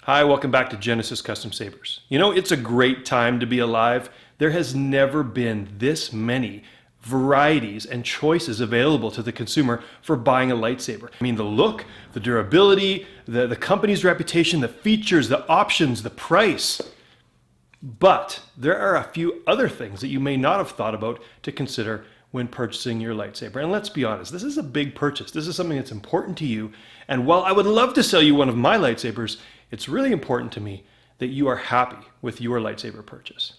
Hi, welcome back to Genesis Custom Sabers. You know, it's a great time to be alive. There has never been this many varieties and choices available to the consumer for buying a lightsaber. I mean, the look, the durability, the company's reputation, the features, the options, the price. But there are a few other things that you may not have thought about to consider when purchasing your lightsaber. And let's be honest, this is a big purchase. This is something that's important to you. And while I would love to sell you one of my lightsabers, it's really important to me that you are happy with your lightsaber purchase.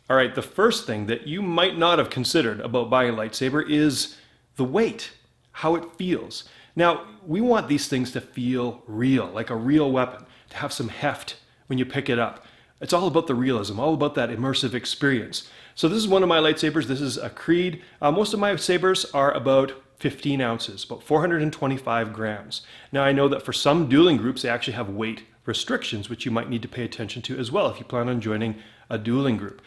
All right, the first thing that you might not have considered about buying a lightsaber is the weight, how it feels. Now, we want these things to feel real, like a real weapon, to have some heft when you pick it up. It's all about the realism, all about that immersive experience. So this is one of my lightsabers. This is a Creed. Most of my sabers are about 15 ounces, about 425 grams. Now I know that for some dueling groups, they actually have weight restrictions, which you might need to pay attention to as well if you plan on joining a dueling group.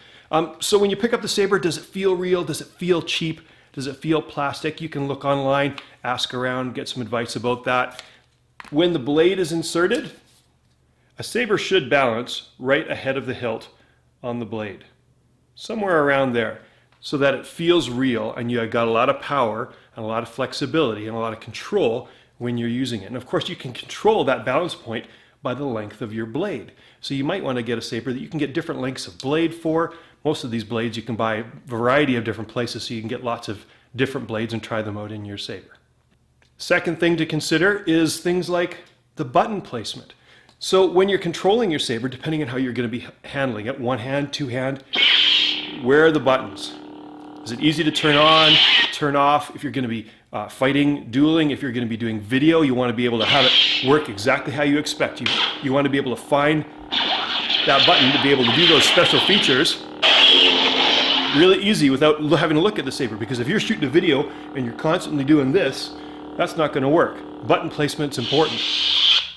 So when you pick up the saber, does it feel real? Does it feel cheap? Does it feel plastic? You can look online, ask around, get some advice about that. When the blade is inserted, a saber should balance right ahead of the hilt on the blade, somewhere around there, so that it feels real and you got a lot of power and a lot of flexibility and a lot of control when you're using it. And of course you can control that balance point by the length of your blade. So you might want to get a saber that you can get different lengths of blade for. Most of these blades you can buy a variety of different places, so you can get lots of different blades and try them out in your saber. Second thing to consider is things like the button placement. So when you're controlling your saber, depending on how you're going to be handling it, one hand, two hand, where are the buttons? Is it easy to turn on, turn off? If you're going to be fighting, dueling, if you're going to be doing video, you want to be able to have it work exactly how you expect. You want to be able to find that button to be able to do those special features really easy without having to look at the saber. Because if you're shooting a video and you're constantly doing this, that's not going to work. Button placement's important.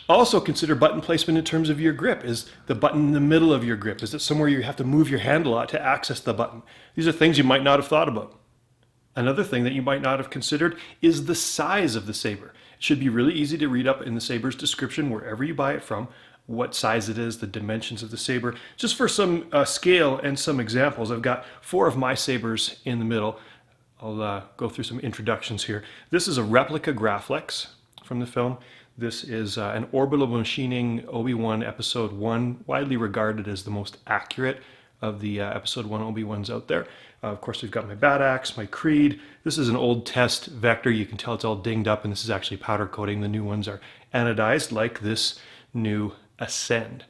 Also consider button placement in terms of your grip. Is the button in the middle of your grip? Is it somewhere you have to move your hand a lot to access the button? These are things you might not have thought about. Another thing that you might not have considered is the size of the saber. It should be really easy to read up in the saber's description wherever you buy it from, what size it is, the dimensions of the saber. Just for some scale and some examples, I've got 4 of my sabers in the middle. I'll go through some introductions here. This is a replica Graflex from the film. This is an orbital machining Obi-Wan Episode 1, widely regarded as the most accurate of the Episode 1 Obi-Wans out there. Of course, we've got my bat axe, my Creed. This is an old test vector. You can tell it's all dinged up, and this is actually powder coating. The new ones are anodized, like this new Ascend.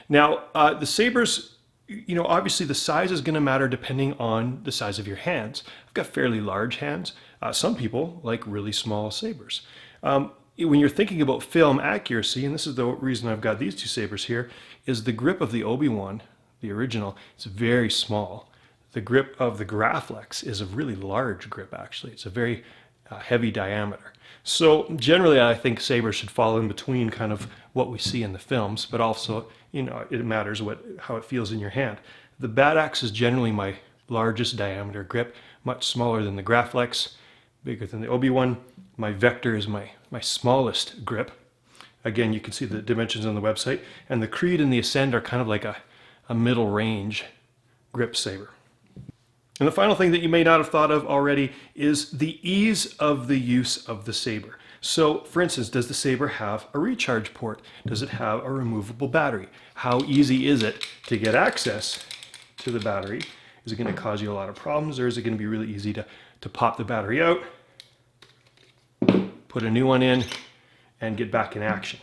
Now, the sabers, you know, obviously the size is going to matter depending on the size of your hands. I've got fairly large hands. Some people like really small sabers. When you're thinking about film accuracy, and this is the reason I've got these 2 sabers here, is the grip of the Obi-Wan, the original, it's very small. The grip of the Graflex is a really large grip, actually. It's a very heavy diameter. So generally I think sabers should fall in between kind of what we see in the films, but also, you know, it matters how it feels in your hand. The bat axe is generally my largest diameter grip, much smaller than the Graflex, bigger than the Obi-Wan. My Vector is my smallest grip. Again, you can see the dimensions on the website. And the Creed and the Ascend are kind of like a middle range grip saber. And the final thing that you may not have thought of already is the ease of the use of the saber. So, for instance, does the saber have a recharge port? Does it have a removable battery? How easy is it to get access to the battery? Is it going to cause you a lot of problems, or is it going to be really easy to pop the battery out, put a new one in, and get back in action?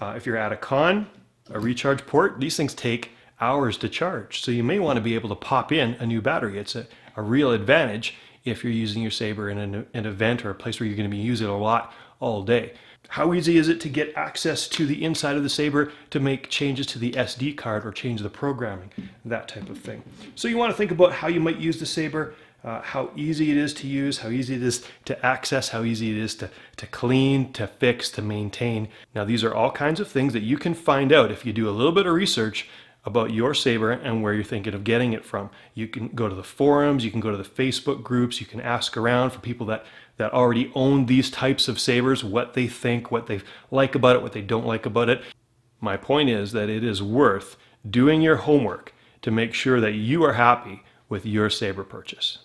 If you're at a con, a recharge port, these things take hours to charge. So you may want to be able to pop in a new battery. It's a real advantage if you're using your saber in an event or a place where you're going to be using it a lot all day. How easy is it to get access to the inside of the saber to make changes to the SD card or change the programming, that type of thing. So you want to think about how you might use the saber, how easy it is to use, how easy it is to access, how easy it is to clean, to fix, to maintain. Now these are all kinds of things that you can find out if you do a little bit of research about your saber and where you're thinking of getting it from. You can go to the forums, you can go to the Facebook groups, you can ask around for people that already own these types of sabers, what they think, what they like about it, what they don't like about it. My point is that it is worth doing your homework to make sure that you are happy with your saber purchase.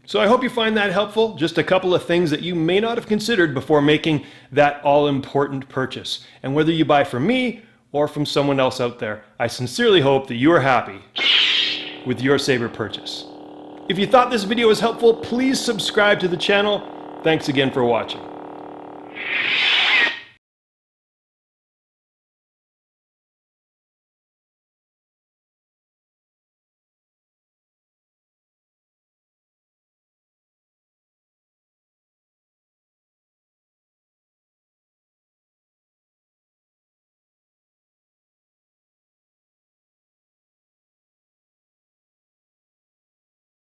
So I hope you find that helpful. Just a couple of things that you may not have considered before making that all-important purchase. And whether you buy from me or from someone else out there, I sincerely hope that you are happy with your saber purchase. If you thought this video was helpful, please subscribe to the channel. Thanks again for watching.